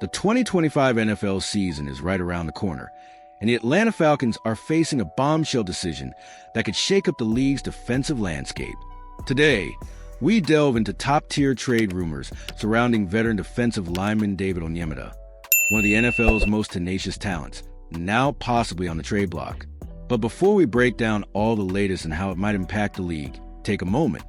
The 2025 NFL season is right around the corner, and the Atlanta Falcons are facing a bombshell decision that could shake up the league's defensive landscape. Today, we delve into top-tier trade rumors surrounding veteran defensive lineman David Onymata, one of the NFL's most tenacious talents, now possibly on the trade block. But before we break down all the latest and how it might impact the league, take a moment.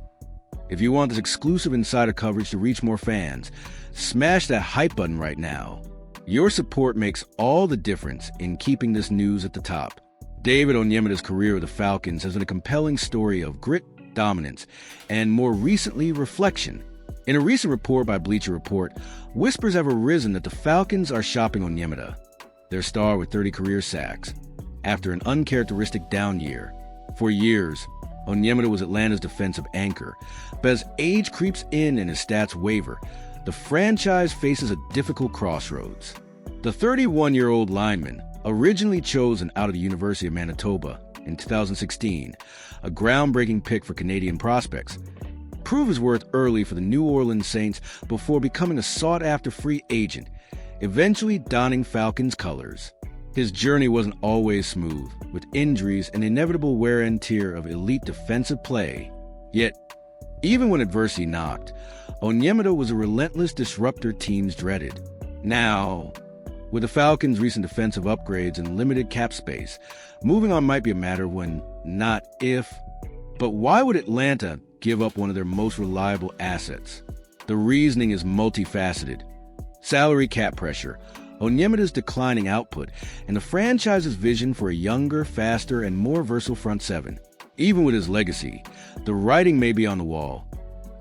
If you want this exclusive insider coverage to reach more fans, smash that hype button right now. Your support makes all the difference in keeping this news at the top. David Onymata's career with the Falcons has been a compelling story of grit, dominance, and more recently, reflection. In a recent report by Bleacher Report, whispers have arisen that the Falcons are shopping Onymata, their star with 30 career sacks, after an uncharacteristic down year. For years, Onymata was Atlanta's defensive anchor, but as age creeps in and his stats waver, the franchise faces a difficult crossroads. The 31-year-old lineman, originally chosen out of the University of Manitoba in 2016, a groundbreaking pick for Canadian prospects, proved his worth early for the New Orleans Saints before becoming a sought-after free agent, eventually donning Falcons colors. His journey wasn't always smooth, with injuries and inevitable wear and tear of elite defensive play. Yet, even when adversity knocked, Onymata was a relentless disruptor teams dreaded. Now, with the Falcons' recent defensive upgrades and limited cap space, moving on might be a matter of when, not if. But why would Atlanta give up one of their most reliable assets? The reasoning is multifaceted. Salary cap pressure, Onymata's declining output, and the franchise's vision for a younger, faster, and more versatile front seven. Even with his legacy, the writing may be on the wall.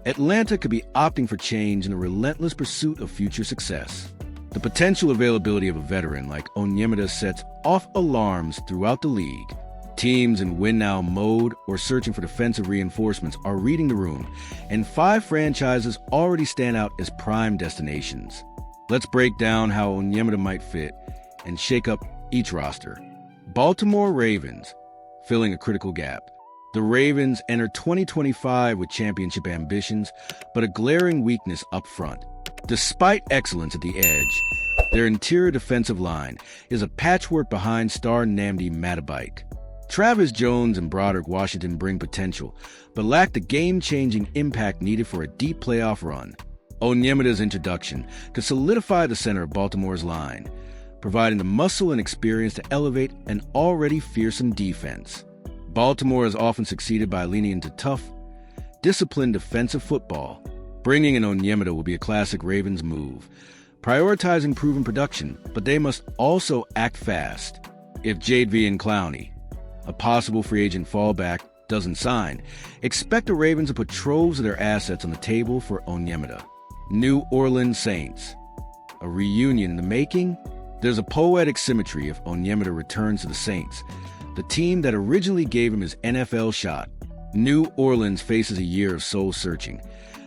Atlanta could be opting for change in a relentless pursuit of future success. The potential availability of a veteran like Onymata sets off alarms throughout the league. Teams in win-now mode or searching for defensive reinforcements are reading the room, and 5 franchises already stand out as prime destinations. Let's break down how Onymata might fit and shake up each roster. Baltimore Ravens, filling a critical gap. The Ravens enter 2025 with championship ambitions, but a glaring weakness up front. Despite excellence at the edge, their interior defensive line is a patchwork behind star Namdi Matabike. Travis Jones and Broderick Washington bring potential, but lack the game-changing impact needed for a deep playoff run. Onymata's introduction could solidify the center of Baltimore's line, providing the muscle and experience to elevate an already fearsome defense. Baltimore has often succeeded by leaning into tough, disciplined defensive football. Bringing in Onymata will be a classic Ravens move, prioritizing proven production, but they must also act fast. If Jadeveon Clowney, a possible free agent fallback, doesn't sign, expect the Ravens to put troves of their assets on the table for Onymata. New Orleans Saints, a reunion in the making? There's a poetic symmetry if Onymata returns to the Saints, the team that originally gave him his NFL shot. New Orleans faces a year of soul-searching,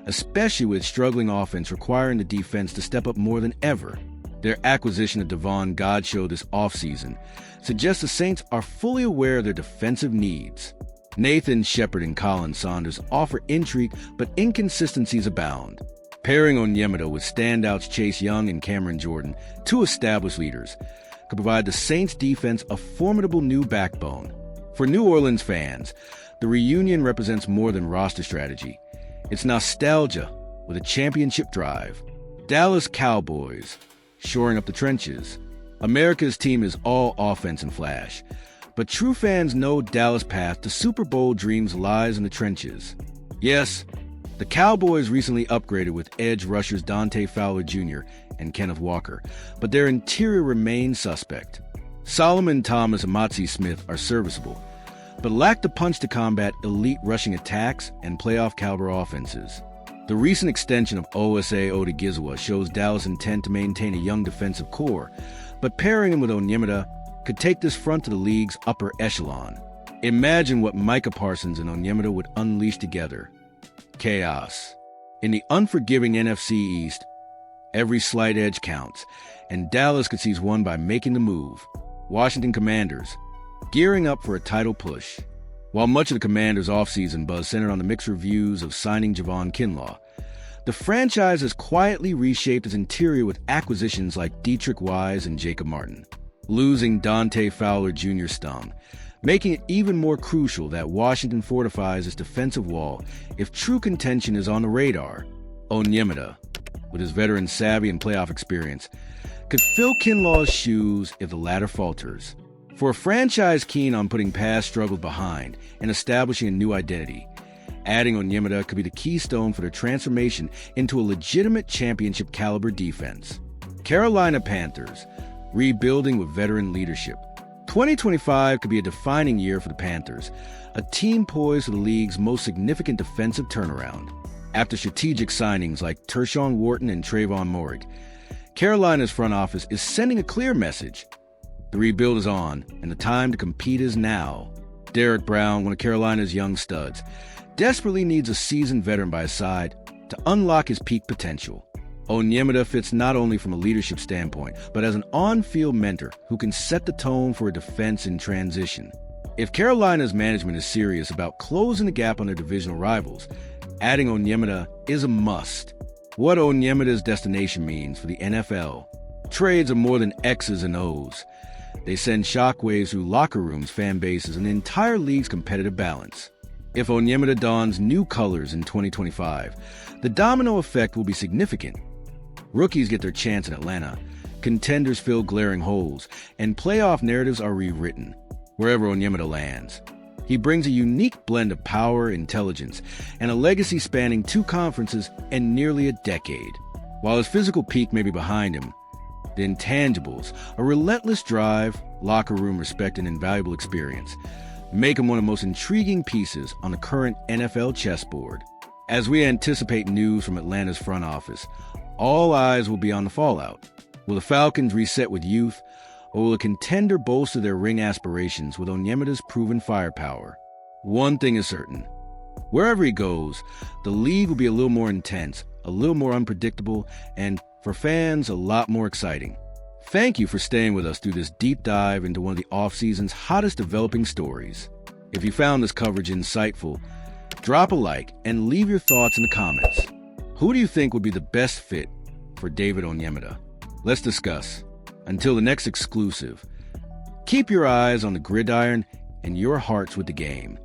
especially with struggling offense requiring the defense to step up more than ever. Their acquisition of Devon Godchaux this offseason suggests the Saints are fully aware of their defensive needs. Nathan Shepard and Colin Saunders offer intrigue, but inconsistencies abound. Pairing Onymata with standouts Chase Young and Cameron Jordan, 2 established leaders, could provide the Saints defense a formidable new backbone. For New Orleans fans, the reunion represents more than roster strategy. It's nostalgia with a championship drive. Dallas Cowboys, shoring up the trenches. America's team is all offense and flash, but true fans know Dallas' path to Super Bowl dreams lies in the trenches. Yes, the Cowboys recently upgraded with edge rushers Dante Fowler Jr. and Kenneth Walker, but their interior remains suspect. Solomon Thomas and Motzie Smith are serviceable, but lack the punch to combat elite rushing attacks and playoff-caliber offenses. The recent extension of Osa Odigizwa shows Dallas' intent to maintain a young defensive core, but pairing him with Onymata could take this front to the league's upper echelon. Imagine what Micah Parsons and Onymata would unleash together. Chaos. In the unforgiving NFC East, every slight edge counts, and Dallas could seize one by making the move. Washington Commanders, gearing up for a title push. While much of the Commanders' offseason buzz centered on the mixed reviews of signing Javon Kinlaw, The franchise has quietly reshaped its interior with acquisitions like Dietrich Wise and Jacob Martin. Losing Dante Fowler Jr. stung, making it even more crucial that Washington fortifies its defensive wall if true contention is on the radar. Onymata, with his veteran savvy and playoff experience, could fill Kinlaw's shoes if the latter falters. For a franchise keen on putting past struggles behind and establishing a new identity, adding Onymata could be the keystone for their transformation into a legitimate championship-caliber defense. Carolina Panthers, rebuilding with veteran leadership. 2025 could be a defining year for the Panthers, a team poised for the league's most significant defensive turnaround. After strategic signings like Tershawn Wharton and Trayvon Moehrig, Carolina's front office is sending a clear message. The rebuild is on, and the time to compete is now. Derek Brown, one of Carolina's young studs, desperately needs a seasoned veteran by his side to unlock his peak potential. Onymata fits not only from a leadership standpoint, but as an on-field mentor who can set the tone for a defense in transition. If Carolina's management is serious about closing the gap on their divisional rivals, adding Onymata is a must. What Onymata's destination means for the NFL. Trades are more than X's and O's. They send shockwaves through locker rooms, fan bases, and the entire league's competitive balance. If Onymata dons new colors in 2025, the domino effect will be significant. Rookies get their chance in Atlanta, contenders fill glaring holes, and playoff narratives are rewritten wherever Onymata lands. He brings a unique blend of power, intelligence, and a legacy spanning 2 conferences and nearly a decade. While his physical peak may be behind him, the intangibles, a relentless drive, locker room respect, and invaluable experience, make him one of the most intriguing pieces on the current NFL chessboard. As we anticipate news from Atlanta's front office, all eyes will be on the fallout. Will the Falcons reset with youth, or will a contender bolster their ring aspirations with Onymata's proven firepower? One thing is certain. Wherever he goes, the league will be a little more intense, a little more unpredictable, and, for fans, a lot more exciting. Thank you for staying with us through this deep dive into one of the offseason's hottest developing stories. If you found this coverage insightful, drop a like and leave your thoughts in the comments. Who do you think would be the best fit for David Onymata? Let's discuss. Until the next exclusive, keep your eyes on the gridiron and your hearts with the game.